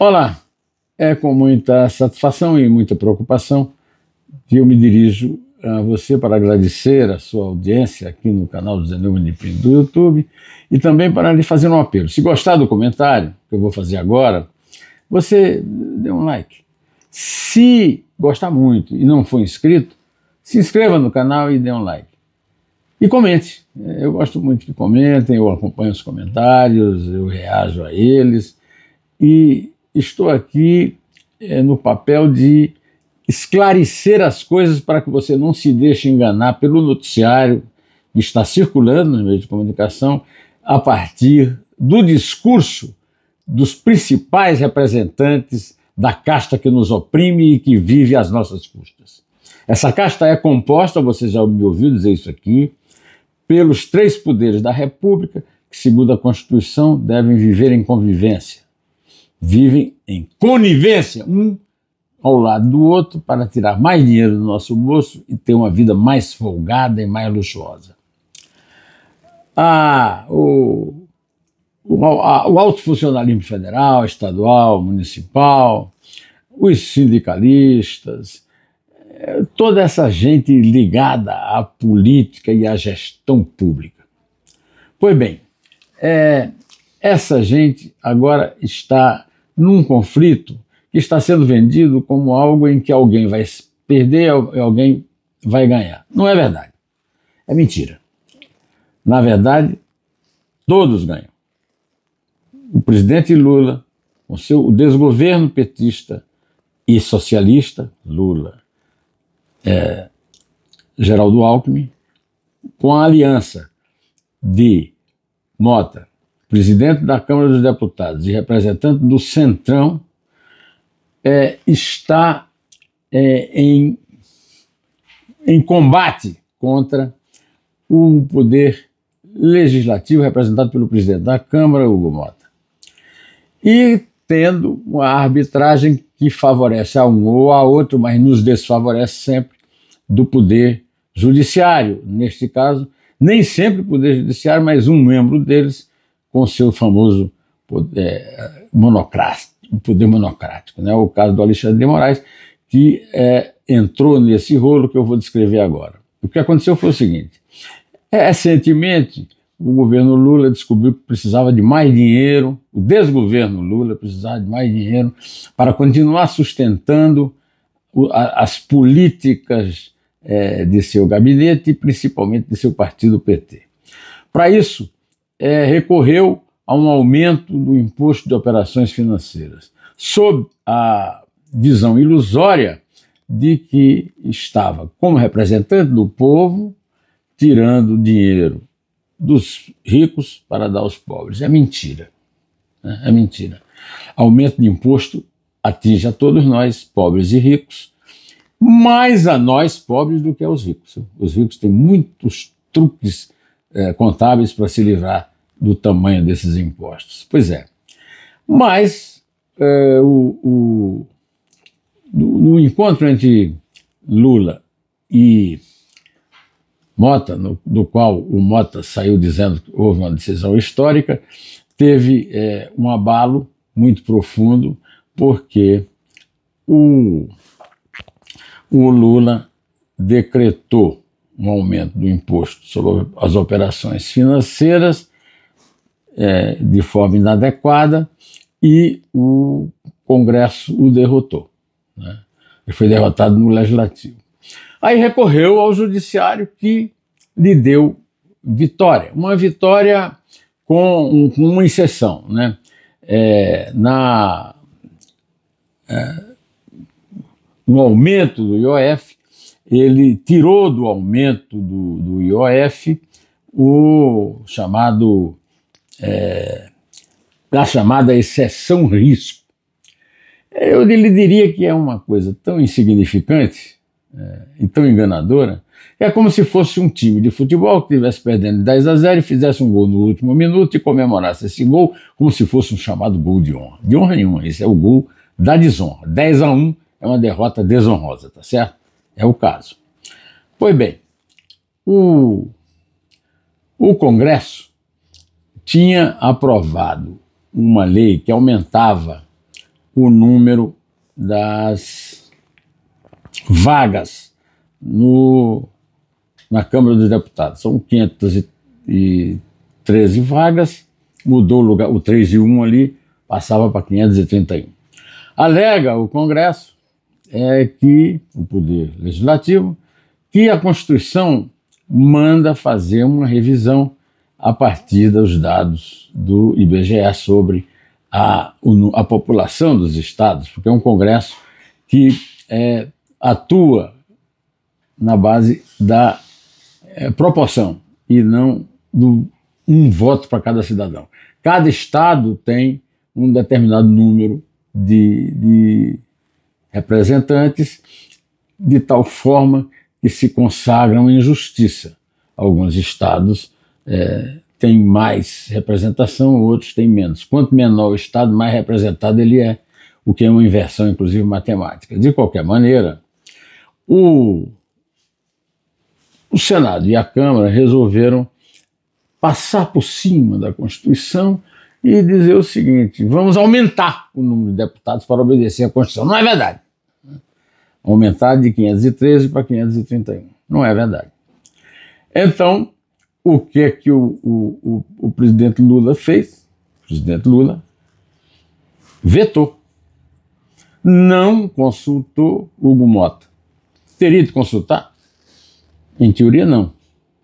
Olá, é com muita satisfação e muita preocupação que eu me dirijo a você para agradecer a sua audiência aqui no canal do Zé Neumann de Pinto do YouTube e também para lhe fazer um apelo. Se gostar do comentário que eu vou fazer agora, você dê um like. Se gostar muito e não for inscrito, se inscreva no canal e dê um like. E comente. Eu gosto muito que comentem, eu acompanho os comentários, eu reajo a eles e estou aqui no papel de esclarecer as coisas para que você não se deixe enganar pelo noticiário que está circulando nos meios de comunicação a partir do discurso dos principais representantes da casta que nos oprime e que vive às nossas custas. Essa casta é composta, você já me ouviu dizer isso aqui, pelos três poderes da República, que, segundo a Constituição, devem viver em convivência. Vivem em conivência, um ao lado do outro, para tirar mais dinheiro do nosso bolso e ter uma vida mais folgada e mais luxuosa. O alto funcionalismo federal, estadual, municipal, os sindicalistas, toda essa gente ligada à política e à gestão pública. Pois bem, essa gente agora está num conflito que está sendo vendido como algo em que alguém vai perder e alguém vai ganhar. Não é verdade. É mentira. Na verdade, todos ganham. O presidente Lula, o desgoverno petista e socialista, Lula, Geraldo Alckmin, com a aliança de Mota, presidente da Câmara dos Deputados e representante do Centrão, está em combate contra o poder legislativo representado pelo presidente da Câmara, Hugo Mota. E tendo uma arbitragem que favorece a um ou a outro, mas nos desfavorece sempre, do poder judiciário. Neste caso, nem sempre o poder judiciário, mas um membro deles com seu famoso poder monocrático, né? O caso do Alexandre de Moraes, que entrou nesse rolo que eu vou descrever agora. O que aconteceu foi o seguinte: recentemente, o governo Lula descobriu que precisava de mais dinheiro, o desgoverno Lula precisava de mais dinheiro para continuar sustentando as políticas de seu gabinete e principalmente de seu partido PT. Para isso, recorreu a um aumento do imposto de operações financeiras, sob a visão ilusória de que estava, como representante do povo, tirando dinheiro dos ricos para dar aos pobres. É mentira. É mentira. Aumento de imposto atinge a todos nós, pobres e ricos, mais a nós, pobres, do que aos ricos. Os ricos têm muitos truques contábeis para se livrar do tamanho desses impostos. Pois é. Mas no encontro entre Lula e Mota, do qual o Mota saiu dizendo que houve uma decisão histórica, teve um abalo muito profundo, porque o Lula decretou um aumento do imposto sobre as operações financeiras de forma inadequada e o Congresso o derrotou, né? Ele foi derrotado no Legislativo. Aí recorreu ao Judiciário, que lhe deu vitória. Uma vitória com uma exceção, né? No aumento do IOF, ele tirou do aumento do IOF a chamada exceção risco. Eu lhe diria que é uma coisa tão insignificante e tão enganadora, que é como se fosse um time de futebol que estivesse perdendo 10-0 e fizesse um gol no último minuto e comemorasse esse gol como se fosse um chamado gol de honra. De honra nenhuma, esse é o gol da desonra. 10-1 é uma derrota desonrosa, tá certo? É o caso. Pois bem, o Congresso tinha aprovado uma lei que aumentava o número das vagas na Câmara dos Deputados. São 513 vagas, mudou o lugar, o 3 e 1 ali, passava para 531. Alega o Congresso que o Poder Legislativo, que a Constituição manda fazer uma revisão a partir dos dados do IBGE sobre a população dos estados, porque é um Congresso que atua na base da proporção e não do um voto para cada cidadão. Cada estado tem um determinado número de representantes, de tal forma que se consagram em justiça. Alguns estados têm mais representação, outros têm menos. Quanto menor o estado, mais representado ele é, o que é uma inversão, inclusive, matemática. De qualquer maneira, o Senado e a Câmara resolveram passar por cima da Constituição e dizer o seguinte: vamos aumentar o número de deputados para obedecer à Constituição. Não é verdade. Aumentar de 513 para 531. Não é verdade. Então, o que é que o presidente Lula fez? O presidente Lula vetou. Não consultou Hugo Mota. Teria de consultar? Em teoria, não.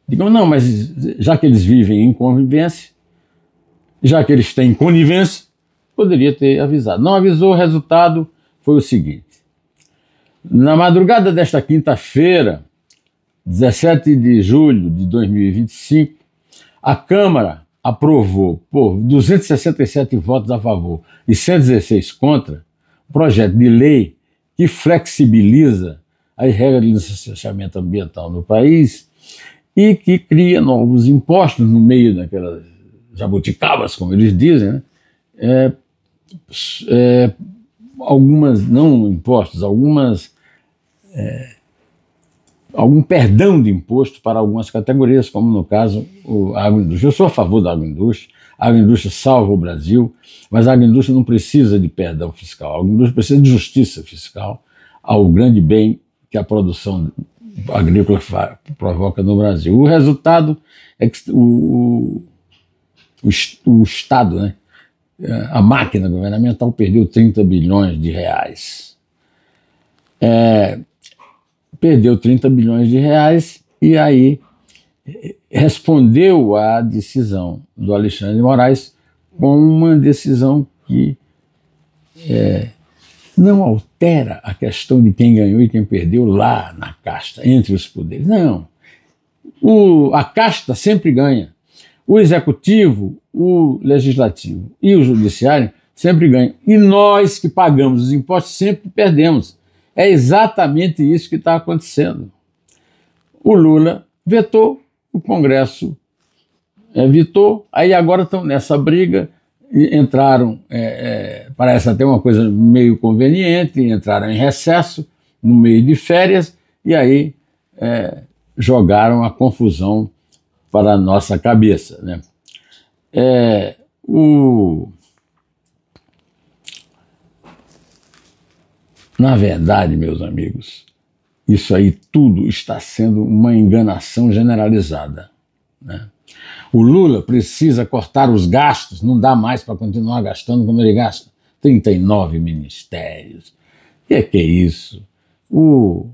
Digam, não, mas já que eles vivem em convivência, já que eles têm conivência, poderia ter avisado. Não avisou, o resultado foi o seguinte. Na madrugada desta quinta-feira, 17 de julho de 2025, a Câmara aprovou, por 267 votos a favor e 116 contra, um projeto de lei que flexibiliza as regras de licenciamento ambiental no país e que cria novos impostos no meio daquelas jabuticabas, como eles dizem, né? Algumas, não impostos, algum perdão de imposto para algumas categorias, como no caso a agroindústria. Eu sou a favor da agroindústria, a agroindústria salva o Brasil, mas a agroindústria não precisa de perdão fiscal, a agroindústria precisa de justiça fiscal ao grande bem que a produção agrícola provoca no Brasil. O resultado é que o Estado, né, a máquina governamental perdeu 30 bilhões de reais. Perdeu 30 bilhões de reais e aí respondeu à decisão do Alexandre de Moraes com uma decisão que não altera a questão de quem ganhou e quem perdeu lá na casta, entre os poderes. Não. A casta sempre ganha. O executivo, o legislativo e o judiciário sempre ganham. E nós que pagamos os impostos sempre perdemos. É exatamente isso que está acontecendo. O Lula vetou, o Congresso vetou, aí agora estão nessa briga, entraram, parece até uma coisa meio conveniente, entraram em recesso, no meio de férias, e aí jogaram a confusão para a nossa cabeça, né? Na verdade, meus amigos, isso aí tudo está sendo uma enganação generalizada, né? O Lula precisa cortar os gastos, não dá mais para continuar gastando como ele gasta. 39 ministérios. O que é isso? O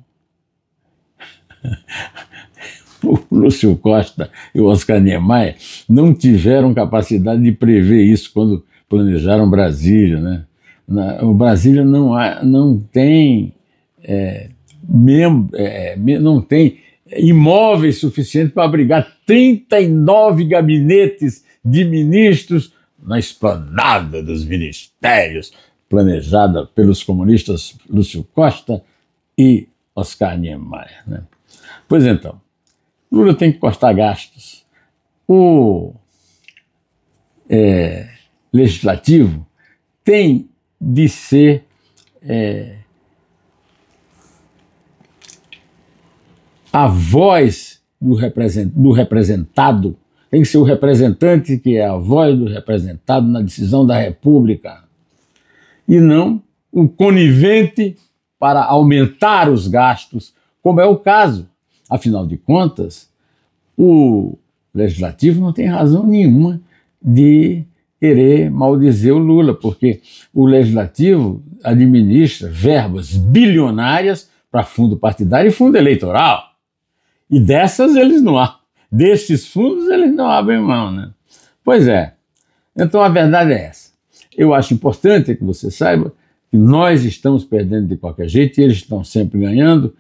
Lúcio Costa e o Oscar Niemeyer não tiveram capacidade de prever isso quando planejaram Brasília, né? O Brasília não tem não tem imóveis suficientes para abrigar 39 gabinetes de ministros na esplanada dos ministérios, planejada pelos comunistas Lúcio Costa e Oscar Niemeyer, né? Pois então, Lula tem que cortar gastos. O legislativo tem de ser a voz do representado, tem que ser o representante que é a voz do representado na decisão da República, e não um conivente para aumentar os gastos, como é o caso. Afinal de contas, o Legislativo não tem razão nenhuma de querer maldizer o Lula, porque o Legislativo administra verbas bilionárias para fundo partidário e fundo eleitoral. E desses fundos eles não abrem mão, né? Pois é. Então a verdade é essa. Eu acho importante que você saiba que nós estamos perdendo de qualquer jeito e eles estão sempre ganhando,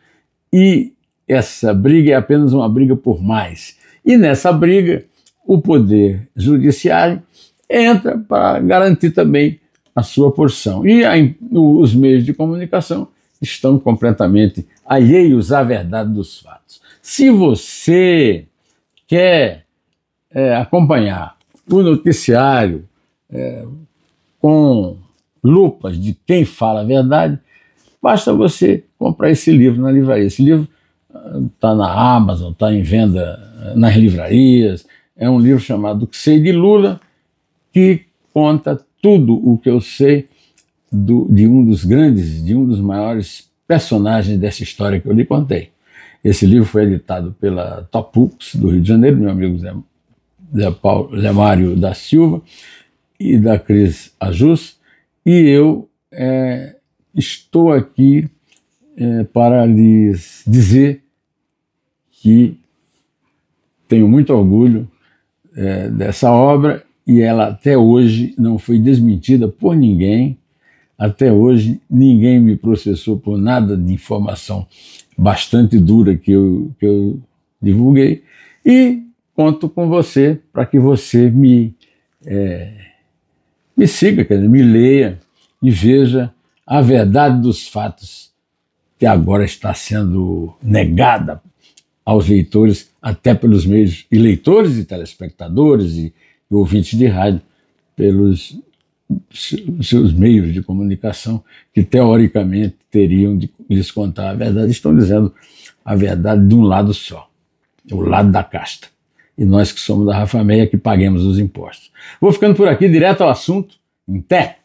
e essa briga é apenas uma briga por mais. E nessa briga, o Poder Judiciário entra para garantir também a sua porção. E os meios de comunicação estão completamente alheios à verdade dos fatos. Se você quer acompanhar o noticiário com lupas de quem fala a verdade, basta você comprar esse livro na livraria. Esse livro está na Amazon, está em venda nas livrarias. É um livro chamado O que Sei de Lula, que conta tudo o que eu sei de um dos maiores personagens dessa história que eu lhe contei. Esse livro foi editado pela Topux, do Rio de Janeiro, meu amigo Zé Mário da Silva e da Cris Ajus, e eu estou aqui para lhes dizer que tenho muito orgulho dessa obra, e ela até hoje não foi desmentida por ninguém. Até hoje ninguém me processou por nada de informação bastante dura que eu divulguei, e conto com você para que você me siga, quer dizer, me leia e veja a verdade dos fatos que agora está sendo negada aos leitores, até pelos meios, e leitores e telespectadores e ouvintes de rádio, pelos seus meios de comunicação, que teoricamente teriam de lhes contar a verdade. Estão dizendo a verdade de um lado só, o lado da casta. E nós que somos da Rafa Meia que paguemos os impostos. Vou ficando por aqui, direto ao assunto. Em pé!